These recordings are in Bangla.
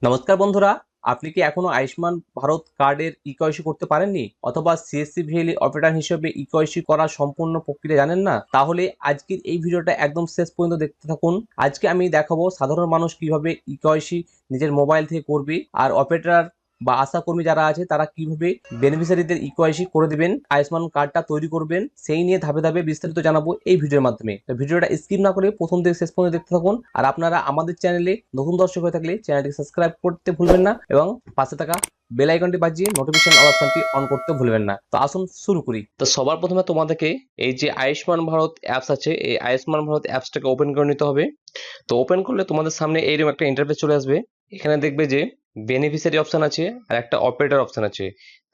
নমস্কার বন্ধুরা, আপনি কি এখনো আয়ুষ্মান ভারত কার্ডের ইকেওয়াইসি করতে পারেননি অথবা সিএসসি ভিএলই অপারেটর হিসেবে ইকেওয়াইসি করার সম্পূর্ণ প্রক্রিয়া জানেন না? তাহলে আজকের এই ভিডিওটা একদম শেষ পর্যন্ত দেখতে থাকুন। আজকে আমি দেখাবো সাধারণ মানুষ কিভাবে ইকেওয়াইসি নিজের মোবাইল থেকে করবে, আর অপারেটর বা আশাকর্মী যারা আছে তারা কিভাবে বেনিফিশিয়ারিদের ইকেওয়াইসি করে দিবেন, আয়ুষ্মান কার্ডটা তৈরি করবেন, সেই নিয়ে ধাপে ধাপে বিস্তারিত জানাবো এই ভিডিওর মাধ্যমে। তো ভিডিওটা স্কিপ না করে প্রথম থেকে শেষ পর্যন্ত দেখতে থাকুন। আর আপনারা আমাদের চ্যানেলে নতুন দর্শক হয়ে থাকলে চ্যানেলটি সাবস্ক্রাইব করতে ভুলবেন না এবং পাশে থাকা বেল আইকনটি বাজিয়ে নোটিফিকেশন অল অপশনটি অন করতে ভুলবেন না। তো আসুন শুরু করি। তো সবার প্রথমে তোমাদেরকে এই যে আয়ুষ্মান ভারত অ্যাপস আছে, এই আয়ুষ্মান ভারত অ্যাপসটাকে ওপেন করে নিতে হবে। তো ওপেন করলে তোমাদের সামনে এইরকম একটা ইন্টারফেস চলে আসবে। এখানে দেখবে যে বেনিফিশিয়ারি অপশন আছে আর একটা অপারেটর অপশন আছে।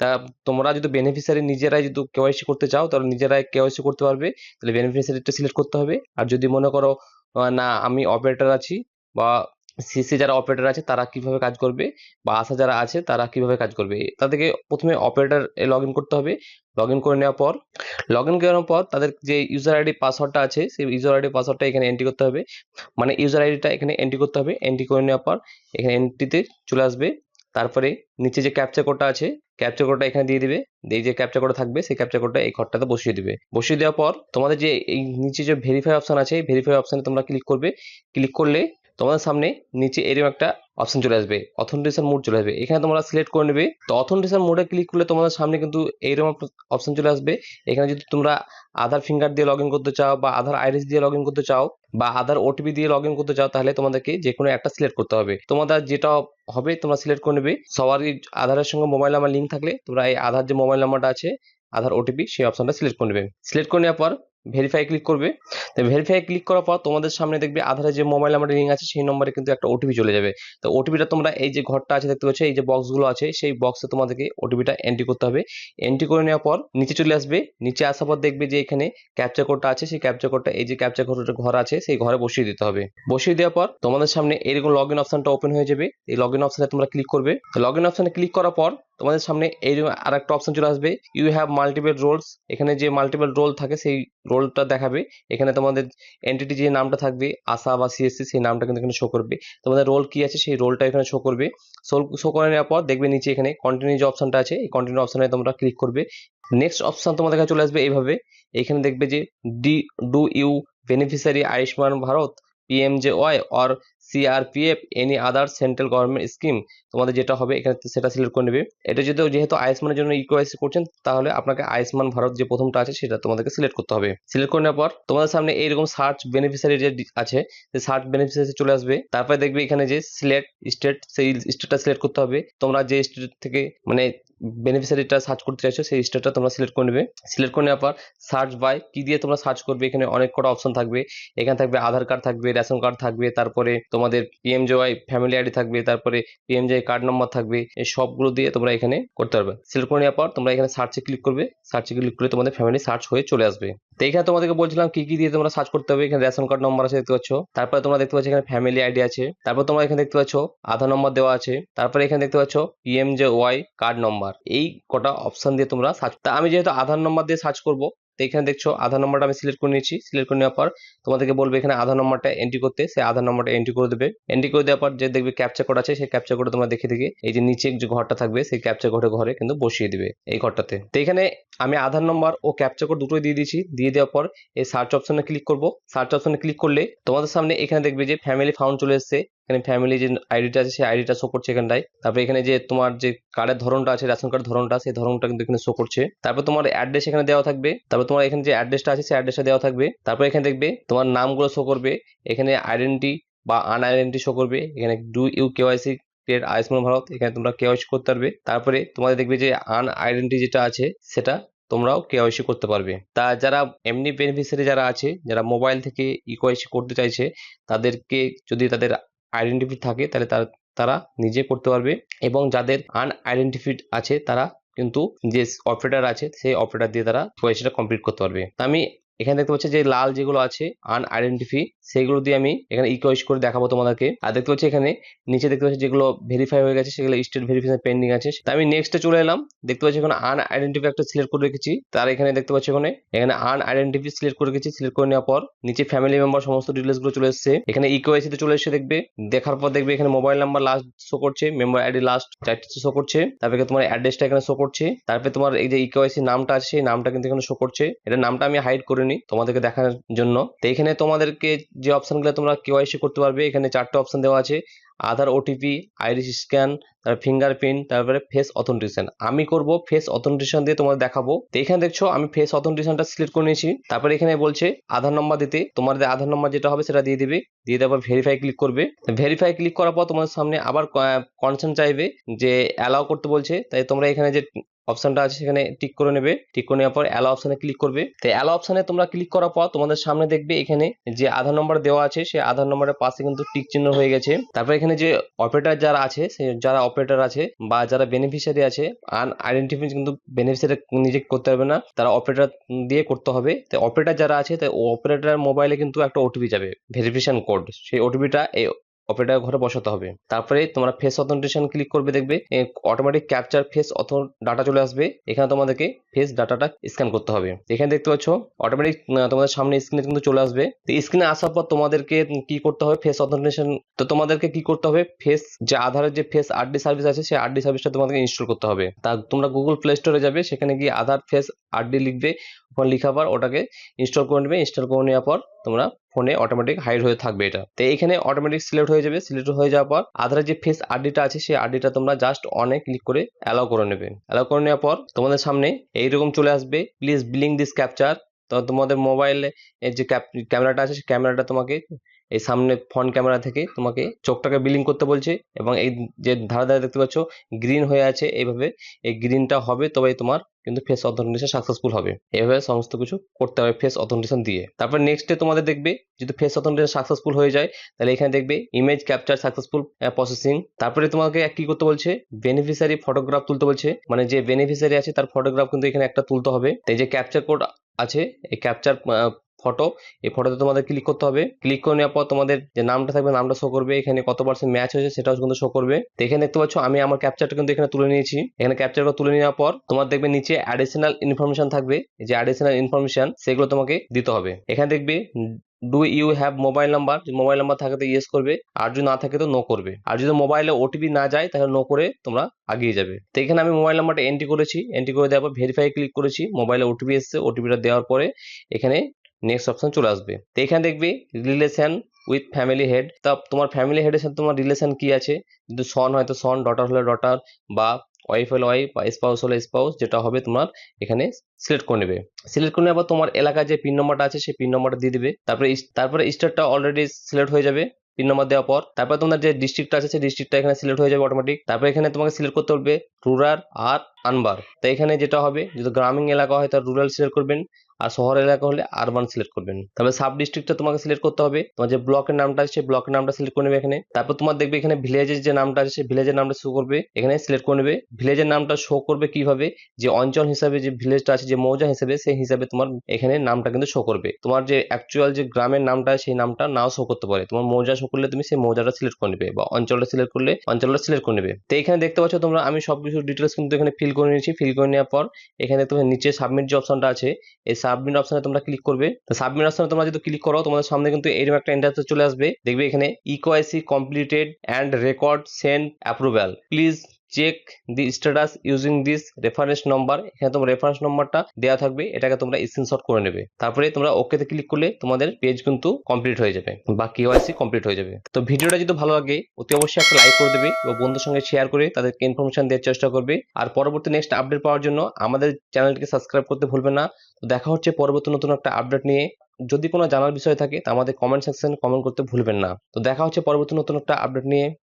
তা তোমরা যদি বেনিফিশিয়ারি নিজেরাই যদি কেওয়াইসি করতে চাও তাহলে নিজেরাই কেওয়াইসি করতে পারবে, তাহলে বেনিফিশিয়ারিটা সিলেক্ট করতে হবে। আর যদি মনে করো না আমি অপারেটর আছি বা সিসি যারা অপারেটর আছে তারা কিভাবে কাজ করবে বা আশা যারা আছে তারা কিভাবে কাজ করবে, তাদেরকে প্রথমে অপারেটর লগ ইন করতে হবে। লগ ইন করে নেওয়ার পর তাদের যে ইউজার আইডি পাসওয়ার্ডটা আছে সেই ইউজার আইডি পাসওয়ার্ডটা এখানে এন্ট্রি করতে হবে। মানে ইউজার আইডিটা এখানে এন্ট্রি করতে হবে। এন্ট্রি করে নেওয়ার পর এখানে এন্ট্রিতে চলে আসবে। তারপরে নিচে যে ক্যাপচা কোডটা আছে, ক্যাপচা কোডটা এখানে দিয়ে দিবে। এই যে ক্যাপচা কোড থাকবে সেই ক্যাপচা কোডটা এই ঘরটাতে বসিয়ে দিবে। বসিয়ে দেওয়ার পর তোমাদের যে এই নিচে যে ভেরিফাই অপশন আছে, ভেরিফাই অপশনে তোমরা ক্লিক করবে। ক্লিক করলে তোমাদের সামনে নিচে এরকম একটা অপশন চলে আসবে, অথেন্টিকেশন মোড চলে আসবে। এখানে তোমরা সিলেক্ট করে নেবে। তো অথেন্টিকেশন মোডে ক্লিক করলে তোমাদের সামনে কিন্তু এইরকম অপশন চলে আসবে। এখানে যদি তোমরা আধার ফিঙ্গার দিয়ে লগ ইন করতে চাও বা আধার আইরিস দিয়ে লগ ইন করতে চাও বা আধার ওটিপি দিয়ে লগ ইন করতে চাও, তাহলে তোমাদেরকে যে কোনো একটা সিলেক্ট করতে হবে। তোমাদের যেটা হবে তোমরা সিলেক্ট করে নেবে। সবারই আধারের সঙ্গে মোবাইল নাম্বার লিঙ্ক থাকলে তোমরা এই আধার যে মোবাইল নাম্বারটা আছে, আধার ওটিপি, সেই অপশনটা সিলেক্ট করে নেবে। সিলেক্ট করে নেওয়ার পর ভেরিফাই ক্লিক করবে। তো ভেরিফাই ক্লিক করার পর তোমাদের সামনে দেখবে আধারের যে মোবাইল নাম্বার লিঙ্ক আছে সেই নম্বরে কিন্তু একটা ওটিপি চলে যাবে। তো ওটিপিটা তোমরা এই যে ঘরটা আছে দেখতে পাচ্ছ, এই যে বক্সগুলো আছে সেই বক্সে তোমাদেরকে ওটিপিটা এন্ট্রি করতে হবে। এন্ট্রি করে নেওয়ার পর নিচে চলে আসবে। নিচে আসার পর দেখবে যে এখানে ক্যাপচা কোডটা আছে, সেই ক্যাপচা কোডটা এই যে ক্যাপচা কোডের ঘর আছে সেই ঘরে বসিয়ে দিতে হবে। বসিয়ে দেওয়ার পর তোমাদের সামনে এরকম লগ ইন অপশনটা ওপেন হয়ে যাবে। এই লগ ইন অপশনে তোমরা ক্লিক করবে। লগ ইন অপশনে ক্লিক করার পর তোমাদের সামনে এইরকম আর একটা অপশন চলে আসবে, ইউ হ্যাভ মাল্টিপল রোলস। এখানে যে মাল্টিপল রোল থাকে সেই রোলটা দেখাবে। এখানে তোমাদের এন্টিটি যে নামটা থাকবে আশা বা সিএসসি, সেই নামটা কিন্তু এখানে শো করবে। তোমাদের রোল কি আছে সেই রোলটা এখানে শো করবে। শো করে নেওয়ার পর দেখবে নিচে এখানে কন্টিনিউ যে অপশনটা আছে, এই কন্টিনিউ অপশনে তোমরা ক্লিক করবে। নেক্সট অপশন তোমাদের কাছে চলে আসবে এইভাবে। এখানে দেখবে যে do you beneficiary Ayushman Bharat PMJAY or CRPF any other central government scheme. তোমাদের যেটা হবে এখানে সেটা সিলেক্ট করে নেবে। এটা যদি যেহেতু আয়ুষ্মানের জন্য ইকেওয়াইসি করছেন তাহলে আপনাকে আয়ুষ্মান ভারত যে প্রথমটা আছে সেটা তোমাদেরকে সিলেক্ট করতে হবে। সিলেক্ট করে নেওয়ার পর তোমাদের সামনে এইরকম সার্চ বেনিফিশিয়ারি যে আছে সেই সার্চ বেনিফিশিয়ারি চলে আসবে। তারপরে দেখবে এখানে যে সিলেক্ট স্টেট, সেই স্টেটটা সিলেক্ট করতে হবে। তোমরা যে স্টেট থেকে মানে বেনিফিশিয়ারিটা সার্চ করতে চাইছো সেই স্টেটটা তোমরা সিলেক্ট করে নেবে। সিলেক্ট করে নেওয়ার পর সার্চ বাই কি দিয়ে তোমরা সার্চ করবে, এখানে অনেক কটা অপশন থাকবে। এখানে থাকবে আধার কার্ড থাকবে, রেশন কার্ড থাকবে, তারপরে তোমাদের পিএমজেওয়াই ফ্যামিলি আইডি থাকবে, তারপরে পিএমজেওয়াই কার্ড নম্বর থাকবে। এই সবগুলো দিয়ে তোমরা এখানে করতে পারবে। সিলেক্ট করে নেওয়ার পর তোমরা এখানে সার্চে ক্লিক করবে। সার্চে ক্লিক করে তোমাদের ফ্যামিলি সার্চ হয়ে চলে আসবে। তো এখানে তোমাদেরকে বলছিলাম কি কি দিয়ে তোমরা সার্চ করতে হবে। এখানে রেশন কার্ড নম্বর আছে দেখতে পাচ্ছ, তারপরে তোমরা দেখতে পাচ্ছ এখানে ফ্যামিলি আইডি আছে, তারপর তোমরা এখানে দেখতে পাচ্ছ আধার নম্বর দেওয়া আছে, তারপরে এখানে দেখতে পাচ্ছ পিএমজেওয়াই কার্ড নম্বর। এই কটা অপশন দিয়ে তোমরা সার্চ। তা আমি যেহেতু আধার নম্বর দিয়ে সার্চ করব, তো এখানে দেখছো আধার নম্বরটা আমি সিলেক্ট করে নিয়েছি। সিলেক্ট করে নেওয়ার পর তোমাদেরকে বলবে এখানে আধার নম্বরটা এন্ট্রি করতে, সেই আধার নম্বরটা এন্ট্রি করে দেবে। এন্ট্রি করে দেওয়ার পর যে দেখবে ক্যাপচা কোড আছে সেই ক্যাপচা কোড তোমরা দেখে দেখে এই যে নিচে যে ঘরটা থাকবে সেই ক্যাপচা কোডের ঘরে কিন্তু বসিয়ে দিবে এই ঘরটাতে। তো এখানে আমি আধার নম্বর ও ক্যাপচা কোড দুটোই দিয়ে দিয়েছি। দিয়ে দেওয়ার পর এই সার্চ অপশনে ক্লিক করব। সার্চ অপশনে ক্লিক করলে তোমাদের সামনে এখানে দেখবে যে ফ্যামিলি ফাউন্ড চলে এসেছে। এখানে ফ্যামিলি যে আইডিটা আছে সেই আইডিটা শো করছে এখানটায়। তারপরে এখানে যে তোমার যে কার্ডের ধরনটা আছে, রেশন কার্ড ধরনটা, সেই ধরনটা কিন্তু এখানে শো করছে। তারপর তোমার অ্যাড্রেস এখানে দেওয়া থাকবে। তারপর তোমার এখানে যে অ্যাড্রেসটা আছে সেই অ্যাড্রেসটা দেওয়া থাকবে। তারপর এখানে দেখবে তোমার নামগুলো শো করবে। এখানে আইডেন্টি বা আনআইডেন্টি শো করবে। এখানে do you KYC create Ayushman Bharat, এখানে তোমরা কেওয়াইসি করতে পারবে। তারপরে তোমাদের দেখবে যে আনআইডেন্টি যেটা আছে সেটা তোমরাও কেওয়াইসি করতে পারবে। তা যারা এমনি বেনিফিশিয়ারি যারা আছে, যারা মোবাইল থেকে ইকেওয়াইসি করতে চাইছে, তাদেরকে যদি তাদের আইডেন্টিটি থাকে তাহলে তারা নিজে করতে পারবে। এবং যাদের আনআইডেন্টিফাইড আছে তারা কিন্তু যে অপারেটর আছে সেই অপারেটর দিয়ে তারা কেওয়াইসিটা কমপ্লিট করতে পারবে। আমি এখানে দেখতে পাচ্ছি যে লাল যেগুলো আছে আনআইডেন্টিফাই, সেগুলো দিয়ে আমি এখানে ইকোয়েস করে দেখাবো তোমাদেরকে। আর দেখতে পাচ্ছি এখানে নিচে দেখতে পাচ্ছি যেগুলো ভেরিফাই হয়ে গেছে সেগুলো স্টেট ভেরিফিকেশন পেন্ডিং আছে। তাই আমি নেক্সটে চলে এলাম। দেখতে পাচ্ছি এখানে আনআইডেন্টিফাই একটা সিলেক্ট করে রেখেছি। তার এখানে দেখতে পাচ্ছি এখানে আনআইডেন্টিফাই সিলেক্ট করে রেখেছি। সিলেক্ট করে নেওয়ার পর নিচে ফ্যামিলি মেম্বার সমস্ত ডিটেলস গুলো চলে এসেছে। এখানে ইকোয়েসি তে চলে এসে দেখবে, দেখার পর দেখবে এখানে মোবাইল নাম্বার লাস্ট শো করছে, মেম্বার আইডি লাস্ট 4টি শো করছে, তারপরে তোমার অ্যাড্রেসটা এখানে শো করছে, তারপরে তোমার এই যে ইকোয়েসি নামটা আছে সেই নামটা কিন্তু এখানে শো করছে। এটা নামটা আমি হাইড করিনি তোমাদেরকে দেখানোর জন্য। তো এখানে তোমাদেরকে যে অপশনগুলো তোমরা কেওয়াইসি করতে পারবে, এখানে 4টে অপশন দেওয়া আছে: আধার ওটিপি, আইরিস স্ক্যান, তারপর ফিঙ্গারপ্রিন্ট, তারপরে ফেস অথেন্টিকেশন। আমি করব ফেস অথেন্টিকেশন দিয়ে তোমাদের দেখাবো। তো এখানে দেখছো আমি ফেস অথেন্টিকেশনটা সিলেক্ট করে নিয়েছি। তারপরে এখানে বলছে আধার নম্বর দিতে, তোমাদের আধার নম্বর যেটা হবে সেটা দিয়ে দিবে। দিয়ে দেওয়ার পর ভেরিফাই ক্লিক করবে। ভেরিফাই ক্লিক করার পর তোমাদের সামনে আবার কনসেন্ট চাইবে, যে অ্যালাউ করতে বলছে। তাই তোমরা এখানে যে অপশনটা আছে সেখানে টিক করে নেবে। টিক করে নেওয়ার পর অ্যালাউ অপশনে ক্লিক করবে। তো অ্যালাউ অপশনে তোমরা ক্লিক করার পর তোমাদের সামনে দেখবে এখানে যে আধার নম্বর দেওয়া আছে সেই আধার নম্বরের পাশে কিন্তু টিক চিহ্ন হয়ে গেছে। তারপর এখানে যে অপারেটর যারা আছে, যারা অপারেটর আছে বা যারা বেনিফিশিয়ারি আছে, আনআইডেন্টিফাই কিন্তু বেনিফিশিয়ারি নিজে করতে পারবে না, তারা অপারেটর দিয়ে করতে হবে। তাই অপারেটর যারা আছে, তাই অপারেটর মোবাইলে কিন্তু একটা ওটিপি যাবে, ভেরিফিকেশন কোড। সেই ওটিপিটা এই অপারেটর ঘরে বসাতে হবে। তারপরে তোমরা ফেস অথেন্টিকেশন ক্লিক করবে, দেখবে অটোমেটিক ক্যাপচার ফেস ডাটা চলে আসবে। এখানে তোমাদেরকে ফেস ডাটাটা স্ক্যান করতে হবে। এখানে দেখতে পাচ্ছ অটোমেটিক তোমাদের সামনে স্ক্রিনে কিন্তু চলে আসবে। তো স্ক্রিনে আসার পর তোমাদেরকে কি করতে হবে, ফেস অথেন্টিকেশন। তো তোমাদেরকে কি করতে হবে, ফেস যে আধারের যে ফেস আরডি সার্ভিস আছে সেই আরডি সার্ভিসটা তোমাদেরকে ইনস্টল করতে হবে। তা তোমরা গুগল প্লে স্টোরে যাবে, সেখানে গিয়ে আধার ফেস আরডি লিখবে, ওখানে লিখার পর ওটাকে ইনস্টল করে নেবে। ইনস্টল করে নেওয়ার পর তোমরা ফোনে অটোমেটিক হাইড হয়ে থাকবে এটা। তো এখানে অটোমেটিক সিলেক্ট হয়ে যাবে। সিলেক্ট হয়ে যাওয়ার পর আধারের যে ফেস আরডিটা আছে সেই আরডিটা তোমরা জাস্ট অনে ক্লিক করে অ্যালাউ করে নেবে। অ্যালাউ করে নেওয়ার পর তোমাদের সামনে এইরকম চলে আসবে, প্লিজ বিলিং দিস ক্যাপচার। তো তোমাদের মোবাইলে যে ক্যামেরাটা আছে সেই ক্যামেরাটা তোমাকে এই সামনে ফ্রন্ট ক্যামেরা থেকে তোমাকে চোখটাকে বিলিং করতে বলছে। এবং এই যে ধারে ধারে দেখতে পাচ্ছ গ্রিন হয়ে আছে, এইভাবে এই গ্রিনটা হবে তবেই তোমার কিন্তু ফেস অথেন্টিকেশন সাকসেসফুল হবে। এভাবে সমস্ত কিছু করতে হবে ফেস অথেন্টিকেশন দিয়ে। তারপর নেক্সটে তোমাদের দেখবে যদি ফেস অথেন্টিকেশন সাকসেসফুল হয়ে যায়, তাহলে এখানে দেখবে ইমেজ ক্যাপচার সাকসেসফুল প্রসেসিং। তারপরে তোমাকে কি করতে বলছে, বেনিফিশিয়ারি ফটোগ্রাফ তুলতে বলছে, মানে যে বেনিফিশিয়ারি আছে তার ফটোগ্রাফ কিন্তু এখানে একটা তুলতে হবে। তাই যে ক্যাপচার কোড আছে, এই ক্যাপচার ফটো, এই ফটোতে তোমাদের ক্লিক করতে হবে। ক্লিক করে নেওয়ার পর তোমাদের যে নামটা থাকবে নামটা শো করবে, এখানে কত পার্সেন্ট ম্যাচ হয়েছে সেটাও কিন্তু শো করবে। তো এখানে দেখতে পাচ্ছ আমি আমার ক্যাপচারটা কিন্তু এখানে তুলে নিয়েছি। এখানে ক্যাপচারটা তুলে নেওয়ার পর তোমার দেখবে নিচে অ্যাডিশনাল ইনফরমেশন থাকবে, যে অ্যাডিশনাল ইনফরমেশন সেগুলো তোমাকে দিতে হবে। এখানে দেখবে do you have mobile number, mobile number থাকে তো ইয়েস করবে, আর যদি না থাকে তো নো করবে। আর যদি মোবাইলে ওটিপি না যায় তাহলে নো করে তোমরা আগিয়ে যাবে। তো এখানে আমি মোবাইল নাম্বারটা এন্ট্রি করেছি। এন্ট্রি করে দেওয়ার পর ভেরিফাই ক্লিক করেছি। মোবাইলে ওটিপি এসেছে, ওটিপিটা দেওয়ার পরে এখানে নেক্সট অপশন চলে আসবে। তো এখানে দেখবে রিলেশন উইথ ফ্যামিলি হেড। তা তোমার ফ্যামিলি হেডের সাথে তোমার রিলেশন কি আছে, যদি সন হয় তো সন, ডটার হলে ডটার, বা ওয়াইফ হলে ওয়াইফ, বা স্পাউস হলে স্পাউস, যেটা হবে তোমার এখানে সিলেক্ট করে নেবে। সিলেক্ট করে নেওয়ার পর তোমার এলাকায় যে পিন নম্বরটা আছে সেই পিন নম্বরটা দিয়ে দিবে। তারপরে স্টেটটা অলরেডি সিলেক্ট হয়ে যাবে পিন নম্বর দেওয়ার পর। তারপর তোমার যে ডিস্ট্রিক্টটা আছে সেই ডিস্ট্রিক্টটা এখানে সিলেক্ট হয়ে যাবে অটোমেটিক। তারপর এখানে তোমাকে সিলেক্ট করতে হবে রুরাল আর আনবার। তো এখানে যেটা হবে, যদি গ্রামীণ এলাকা হয় তাহলে রুরাল সিলেক্ট করবেন, আর শহর এলাকা হলে আরবান সিলেক্ট করবেন। তারপরে সাব ডিস্ট্রিক্টটা তোমাকে সিলেক্ট করতে হবে, তোমার যে ব্লকের নামটা আছে সেই ব্লকের নামটা সিলেক্ট করে নেবে এখানে। তারপর তোমার দেখবে এখানে ভিলেজের যে নামটা আছে সেই ভিলেজের নামটা শো করবে, এখানে সিলেক্ট করে নেবে। ভিলেজের নামটা শো করবে কিভাবে, যে অঞ্চল হিসাবে যে ভিলেজটা আছে, যে মৌজা হিসেবে, সেই হিসাবে তোমার এখানে নামটা কিন্তু শো করবে। তোমার যে অ্যাকচুয়াল যে গ্রামের নামটা সেই নামটা নাও শো করতে পারে, তোমার মৌজা শো করলে তুমি সেই মৌজাটা সিলেক্ট করে নেবে, বা অঞ্চলটা সিলেক্ট করলে অঞ্চলটা সিলেক্ট করে নেবে। তো এখানে দেখতে পাচ্ছ তোমরা আমি সবকিছু ডিটেলস কিন্তু এখানে ফিল করে নিয়েছি। ফিল করে নেওয়ার পর এখানে তুমি নিচে সাবমিট যে অপশনটা আছে, এই সাবমিট অপশনে তোমরা ক্লিক করবে। তো সাবমিট অপশনে তোমরা যদি ক্লিক করো তোমাদের সামনে কিন্তু এরকম একটা ইন্টারফেস চলে আসবে। দেখবে এখানে eKYC completed and record send approval, please check the status using this reference number. এখানে তোমার রেফারেন্স নম্বরটা দেওয়া থাকবে, এটাকে তোমরা স্ক্রিনশট করে নেবে। তারপরে তোমরা ওকেতে ক্লিক করলে তোমাদের পেজ কিন্তু কমপ্লিট হয়ে যাবে, বা কেওয়াইসি কমপ্লিট হয়ে যাবে। তো ভিডিওটা যদি ভালো লাগে অতি অবশ্যই একটা লাইক করে দেবে, এবং বন্ধুর সঙ্গে শেয়ার করে তাদেরকে ইনফরমেশন দেওয়ার চেষ্টা করবে। আর পরবর্তী নেক্সট আপডেট পাওয়ার জন্য আমাদের চ্যানেলটিকে সাবস্ক্রাইব করতে ভুলবেন না। তো দেখা হচ্ছে পরবর্তী নতুন একটা আপডেট নিয়ে। যদি কোনো জানার বিষয় থাকে তা আমাদের কমেন্ট সেকশনে কমেন্ট করতে ভুলবেন না। তো দেখা হচ্ছে পরবর্তী নতুন একটা আপডেট নিয়ে।